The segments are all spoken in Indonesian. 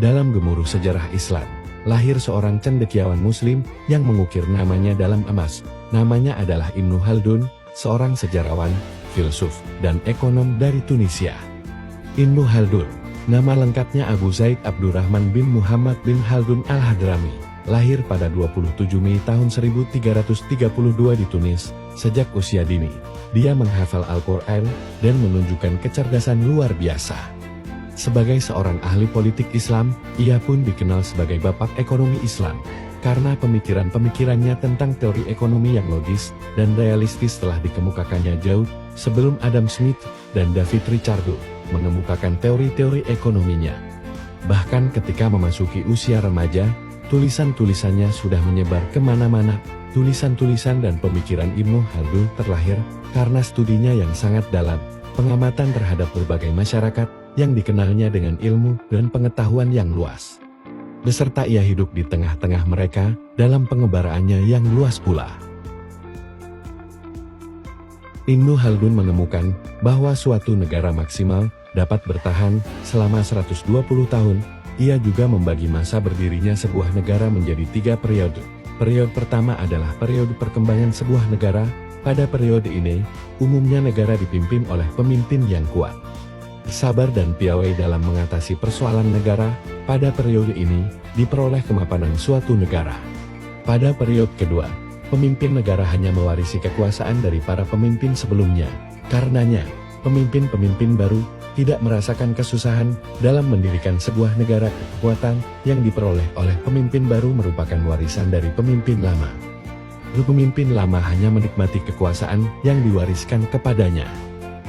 Dalam gemuruh sejarah Islam, lahir seorang cendekiawan Muslim yang mengukir namanya dalam emas. Namanya adalah Ibnu Khaldun, seorang sejarawan, filsuf, dan ekonom dari Tunisia. Ibnu Khaldun, nama lengkapnya Abu Zaid Abdurrahman bin Muhammad bin Khaldun al-Hadrami, lahir pada 27 Mei tahun 1332 di Tunis. Sejak usia dini, dia menghafal Al-Quran dan menunjukkan kecerdasan luar biasa. Sebagai seorang ahli politik Islam, ia pun dikenal sebagai bapak ekonomi Islam, karena pemikiran-pemikirannya tentang teori ekonomi yang logis dan realistis telah dikemukakannya jauh sebelum Adam Smith dan David Ricardo mengemukakan teori-teori ekonominya. Bahkan ketika memasuki usia remaja, tulisan-tulisannya sudah menyebar kemana-mana. Tulisan-tulisan dan pemikiran Ibnu Khaldun terlahir karena studinya yang sangat dalam, pengamatan terhadap berbagai masyarakat yang dikenalnya dengan ilmu dan pengetahuan yang luas. Beserta ia hidup di tengah-tengah mereka dalam pengebaraannya yang luas pula. Ibnu Khaldun menemukan bahwa suatu negara maksimal dapat bertahan selama 120 tahun. Ia juga membagi masa berdirinya sebuah negara menjadi 3 periode. Periode pertama adalah periode perkembangan sebuah negara. Pada periode ini, umumnya negara dipimpin oleh pemimpin yang kuat, sabar dan piawai dalam mengatasi persoalan negara. Pada periode ini, diperoleh kemapanan suatu negara. Pada periode kedua, pemimpin negara hanya mewarisi kekuasaan dari para pemimpin sebelumnya. Karenanya, pemimpin-pemimpin baru tidak merasakan kesusahan dalam mendirikan sebuah negara. Kekuatan yang diperoleh oleh pemimpin baru merupakan warisan dari pemimpin lama. Pemimpin lama hanya menikmati kekuasaan yang diwariskan kepadanya.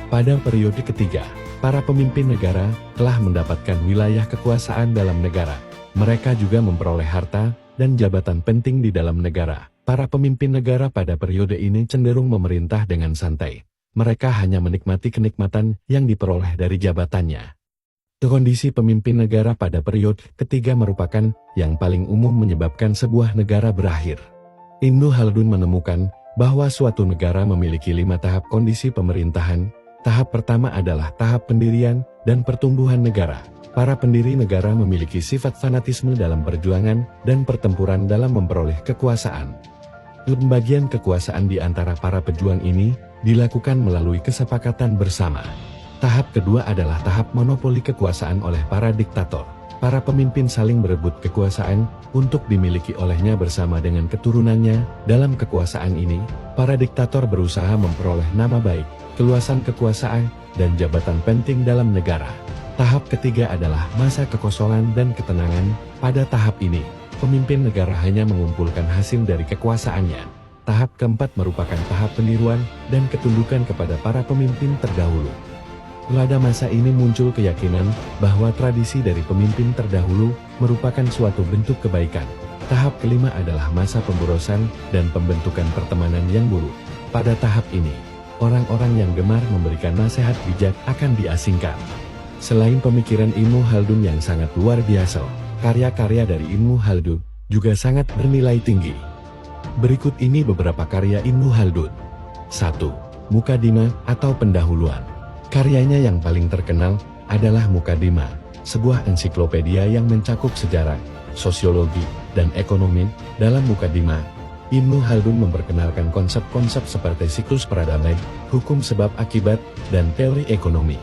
Pada periode ketiga, para pemimpin negara telah mendapatkan wilayah kekuasaan dalam negara. Mereka juga memperoleh harta dan jabatan penting di dalam negara. Para pemimpin negara pada periode ini cenderung memerintah dengan santai. Mereka hanya menikmati kenikmatan yang diperoleh dari jabatannya. Kondisi pemimpin negara pada periode ketiga merupakan yang paling umum menyebabkan sebuah negara berakhir. Ibnu Khaldun menemukan bahwa suatu negara memiliki 5 tahap kondisi pemerintahan. Tahap pertama adalah tahap pendirian dan pertumbuhan negara. Para pendiri negara memiliki sifat fanatisme dalam perjuangan dan pertempuran dalam memperoleh kekuasaan. Pembagian kekuasaan di antara para pejuang ini dilakukan melalui kesepakatan bersama. Tahap kedua adalah tahap monopoli kekuasaan oleh para diktator. Para pemimpin saling berebut kekuasaan untuk dimiliki olehnya bersama dengan keturunannya. Dalam kekuasaan ini, para diktator berusaha memperoleh nama baik, keluasan kekuasaan, dan jabatan penting dalam negara. Tahap ketiga adalah masa kekosongan dan ketenangan. Pada tahap ini, pemimpin negara hanya mengumpulkan hasil dari kekuasaannya. Tahap keempat merupakan tahap peniruan dan ketundukan kepada para pemimpin terdahulu. Pada masa ini muncul keyakinan bahwa tradisi dari pemimpin terdahulu merupakan suatu bentuk kebaikan. Tahap kelima adalah masa pemborosan dan pembentukan pertemanan yang buruk. Pada tahap ini, orang-orang yang gemar memberikan nasihat bijak akan diasingkan. Selain pemikiran Ibnu Khaldun yang sangat luar biasa, karya-karya dari Ibnu Khaldun juga sangat bernilai tinggi. Berikut ini beberapa karya Ibnu Khaldun. 1. Mukadimah atau pendahuluan. Karyanya yang paling terkenal adalah Mukadimah, sebuah ensiklopedia yang mencakup sejarah, sosiologi, dan ekonomi. Dalam Mukadimah, Ibnu Khaldun memperkenalkan konsep-konsep seperti siklus peradaban, hukum sebab akibat, dan teori ekonomi.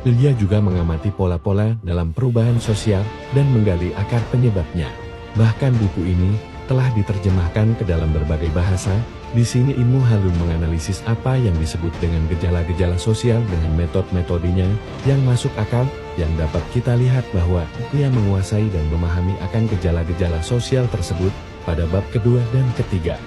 Ia juga mengamati pola-pola dalam perubahan sosial dan menggali akar penyebabnya. Bahkan buku ini telah diterjemahkan ke dalam berbagai bahasa. Di sini Ibnu Khaldun menganalisis apa yang disebut dengan gejala-gejala sosial dengan metode-metodenya yang masuk akal, yang dapat kita lihat bahwa ia menguasai dan memahami akan gejala-gejala sosial tersebut pada bab kedua dan ketiga.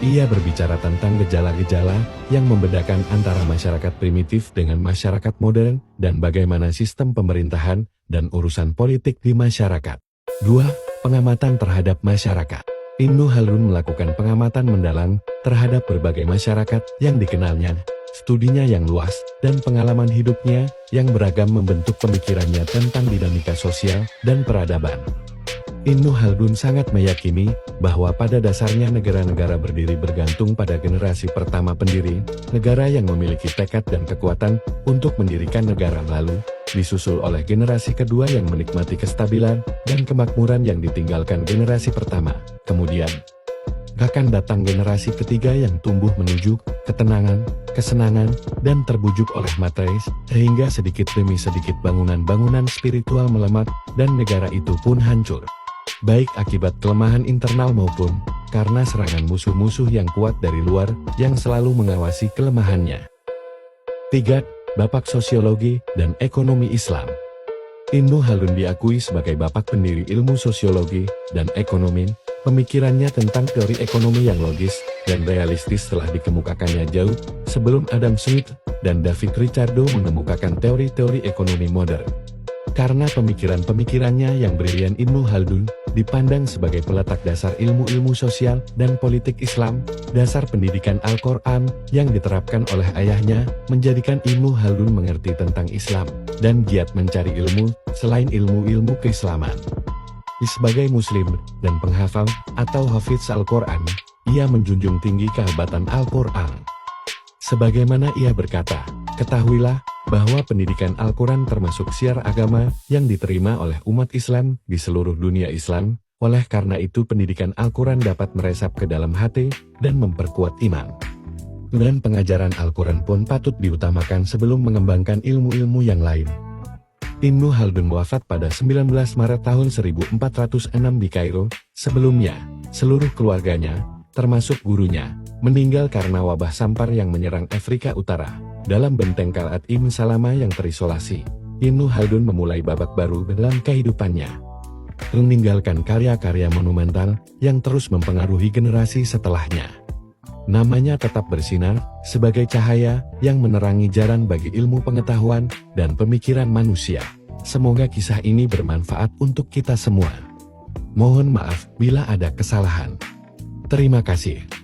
Ia berbicara tentang gejala-gejala yang membedakan antara masyarakat primitif dengan masyarakat modern dan bagaimana sistem pemerintahan dan urusan politik di masyarakat. 2. Pengamatan terhadap masyarakat. Ibnu Khaldun melakukan pengamatan mendalam terhadap berbagai masyarakat yang dikenalnya. Studinya yang luas dan pengalaman hidupnya yang beragam membentuk pemikirannya tentang dinamika sosial dan peradaban. Ibnu Khaldun sangat meyakini bahwa pada dasarnya negara-negara berdiri bergantung pada generasi pertama pendiri, negara yang memiliki tekad dan kekuatan untuk mendirikan negara lalu. disusul oleh generasi kedua yang menikmati kestabilan dan kemakmuran yang ditinggalkan generasi pertama. Kemudian, akan datang generasi ketiga yang tumbuh menuju ketenangan, kesenangan, dan terbujuk oleh materi, sehingga sedikit demi sedikit bangunan-bangunan spiritual melemah dan negara itu pun hancur. Baik akibat kelemahan internal maupun karena serangan musuh-musuh yang kuat dari luar yang selalu mengawasi kelemahannya. 3. Bapak Sosiologi dan Ekonomi Islam. Ibnu Khaldun diakui sebagai bapak pendiri ilmu sosiologi dan ekonomi. Pemikirannya tentang teori ekonomi yang logis dan realistis telah dikemukakannya jauh sebelum Adam Smith dan David Ricardo mengemukakan teori-teori ekonomi modern. Karena pemikiran-pemikirannya yang brilian, Ibnu Khaldun dipandang sebagai peletak dasar ilmu-ilmu sosial dan politik Islam. Dasar pendidikan Al-Quran yang diterapkan oleh ayahnya menjadikan Ibnu Khaldun mengerti tentang Islam dan giat mencari ilmu selain ilmu-ilmu keislaman. Sebagai muslim dan penghafal atau hafiz Al-Quran, ia menjunjung tinggi kehebatan Al-Quran. Sebagaimana ia berkata, "Ketahuilah bahwa pendidikan Al-Quran termasuk syiar agama yang diterima oleh umat Islam di seluruh dunia Islam. Oleh karena itu pendidikan Al-Quran dapat meresap ke dalam hati dan memperkuat iman. Dan pengajaran Al-Quran pun patut diutamakan sebelum mengembangkan ilmu-ilmu yang lain." Ibnu Khaldun wafat pada 19 Maret tahun 1406 di Kairo. Sebelumnya, seluruh keluarganya, termasuk gurunya, meninggal karena wabah sampar yang menyerang Afrika Utara. Dalam benteng Qal'at Ibn Salama yang terisolasi, Ibnu Khaldun memulai babak baru dalam kehidupannya. Meninggalkan karya-karya monumental yang terus mempengaruhi generasi setelahnya. Namanya tetap bersinar sebagai cahaya yang menerangi jalan bagi ilmu pengetahuan dan pemikiran manusia. Semoga kisah ini bermanfaat untuk kita semua. Mohon maaf bila ada kesalahan. Terima kasih.